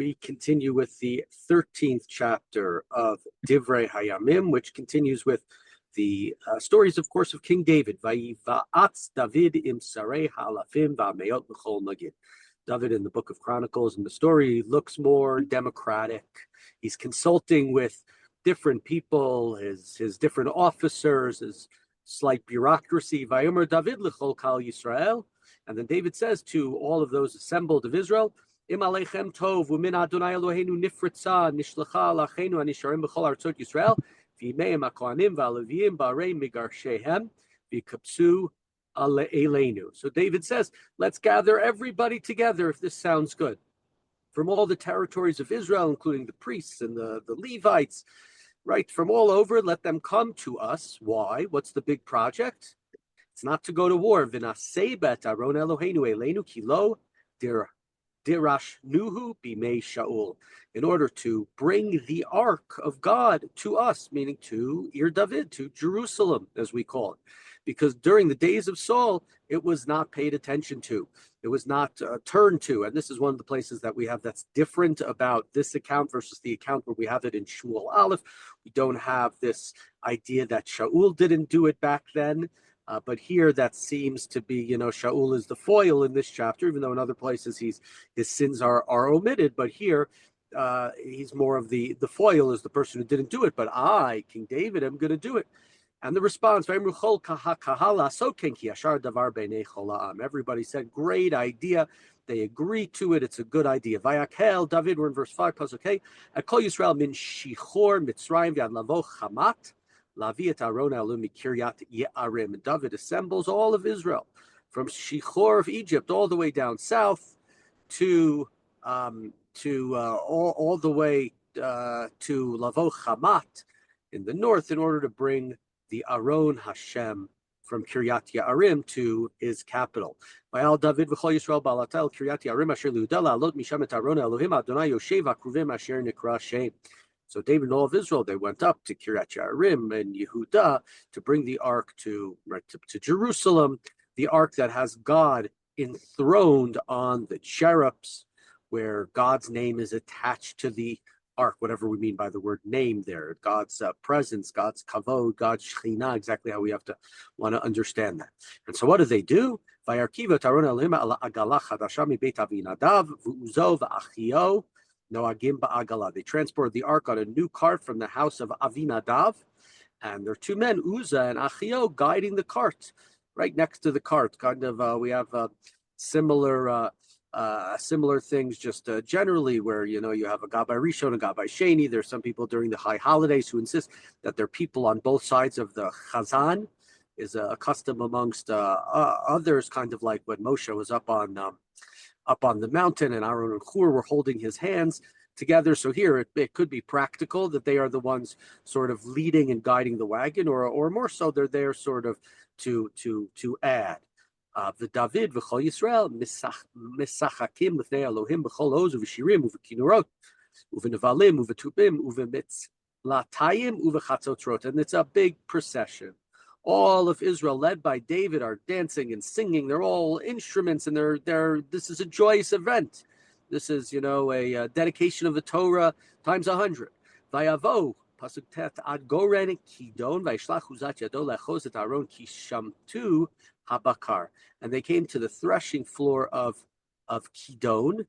We continue with the 13th chapter of Divrei Hayamim, which continues with the stories, of course, of King David. Vayiva'atz David im sarei ha'alafim va'meot b'chol magid. David in the Book of Chronicles, and the story looks more democratic. He's consulting with different people, his different officers, his slight bureaucracy. Vayomer David l'chol kal Yisrael. And then David says to all of those assembled of Israel, Im aleichem tov u'min Adonai Eloheinu nifritza nishlacha lachenu anisharim b'chol artzot Yisrael v'yimeim ha'kohanim v'alevim ba'arei migarshehem v'yikapsu aleinu. So David says, let's gather everybody together if this sounds good. From all the territories of Israel, including the priests and the Levites, right, from all over, let them come to us. Why? What's the big project? It's not to go to war. V'nasei bet aron Eloheinu eleinu kilo dirashnuhu bimei Shaul. In order to bring the ark of God to us, meaning to Ir David, to Jerusalem, as we call it. Because during the days of Saul, it was not paid attention to. It was not turned to. And this is one of the places that we have that's different about this account versus the account where we have it in Shmuel Aleph. We don't have this idea that Shaul didn't do it back then. But here that seems to be, Shaul is the foil in this chapter, even though in other places his sins are omitted. But here he's more of the foil, is the person who didn't do it. But I, King David, am going to do it. And the response, everybody said, great idea. They agree to it. It's a good idea. Vayakel, David, we're in verse 5, okay. Akol Yisrael min shichor mitzrayim v'ad lavo chamat laviat aron alum mikiryat ye'arim. And David assembles all of Israel from Shichor of Egypt all the way down south to all the way to Lavo Chamat in the north in order to bring the Aron Hashem from Kiryat Ye'arim to his capital. Vayal David v'chol Yisrael ba'alatel Kiryat Ye'arim asher lehuda la'alot misham et Aron Elohim Adonai Yoshev akruvim asher nikra Shem. So David and all of Israel, they went up to Kiryat Ye'arim and Yehuda to bring the ark to Jerusalem, the ark that has God enthroned on the cherubs, where God's name is attached to the ark, whatever we mean by the word name there, God's presence, God's kavod, God's shechina, exactly how we have to want to understand that. And so what do they do? They transport the ark on a new cart from the house of Avinadav, and there are two men, Uzzah and Achio, guiding the cart right next to the cart. Kind of, we have similar things just generally where, you have a Gabbai Rishon, a Gabbai Sheni. There's some people during the high holidays who insist that there are people on both sides of the Chazan, is a custom amongst others, kind of like when Moshe was up on the mountain and Aaron and Hur were holding his hands together. So here it could be practical that they are the ones sort of leading and guiding the wagon, or more so they're there sort of to add. The David v'chol Yisrael misachakim l'fnei Elohim b'chol oz uv'shirim uv'kinorot uv'nevalim uv'tubim uv'mitzlatayim uv'chatzotrot. And it's a big procession. All of Israel, led by David, are dancing and singing. They're all instruments, and this is a joyous event. This is, a dedication of the Torah times 100. Vayavo pasuk tet ad goren kidon vayishlach uzat yado lechos et Aaron kishamtu habakar. And they came to the threshing floor of Kidon,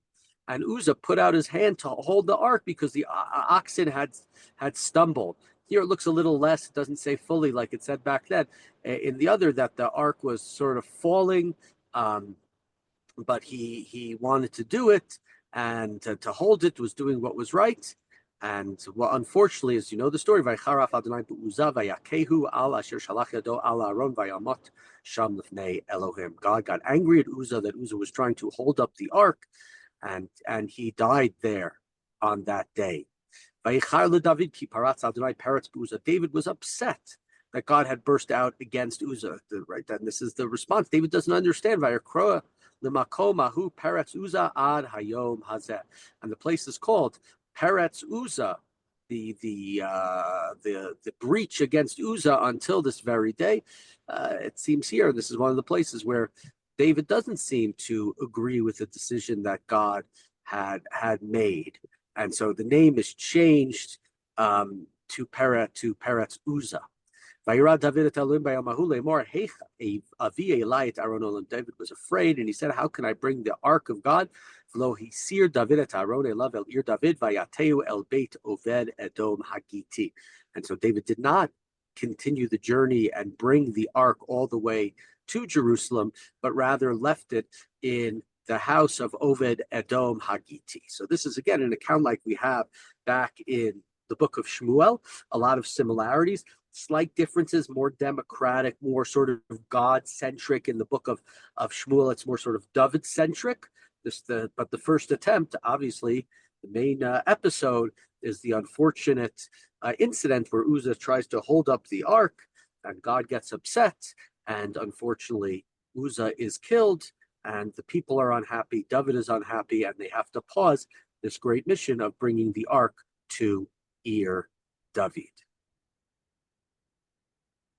and Uzzah put out his hand to hold the ark because the oxen had stumbled. Here it looks a little less. It doesn't say fully like it said back then. In the other, that the ark was sort of falling, but he wanted to do it, and to hold it was doing what was right. And unfortunately, as you know the story, Vaycharaf Adonai b'Uzzah vayakehu al asher shalach yado al Aaron vayamot sham lefnei Elohim. God got angry at Uzzah that Uzzah was trying to hold up the ark, and he died there on that day. David ki paratz Adonai peretz b'Uzzah. David was upset that God had burst out against Uzzah. Right, and this is the response. David doesn't understand. Vayakroa l'makom ahu peretz Uzzah ad hayom hazeh, and the place is called Peretz Uzzah, the breach against Uzzah until this very day. It seems here, this is one of the places where David doesn't seem to agree with the decision that God had made. And so the name is changed to Peretz Uzzah. David was afraid, and he said, how can I bring the ark of God? And so David did not continue the journey and bring the ark all the way to Jerusalem, but rather left it in the house of Oved Edom Hagiti. So this is, again, an account like we have back in the book of Shmuel, a lot of similarities, slight differences, more democratic, more sort of God-centric. In the book of Shmuel, it's more sort of David-centric. But the first attempt, obviously, the main episode is the unfortunate incident where Uzzah tries to hold up the ark, and God gets upset, and unfortunately, Uzzah is killed, and the people are unhappy, David is unhappy, and they have to pause this great mission of bringing the ark to Ir David.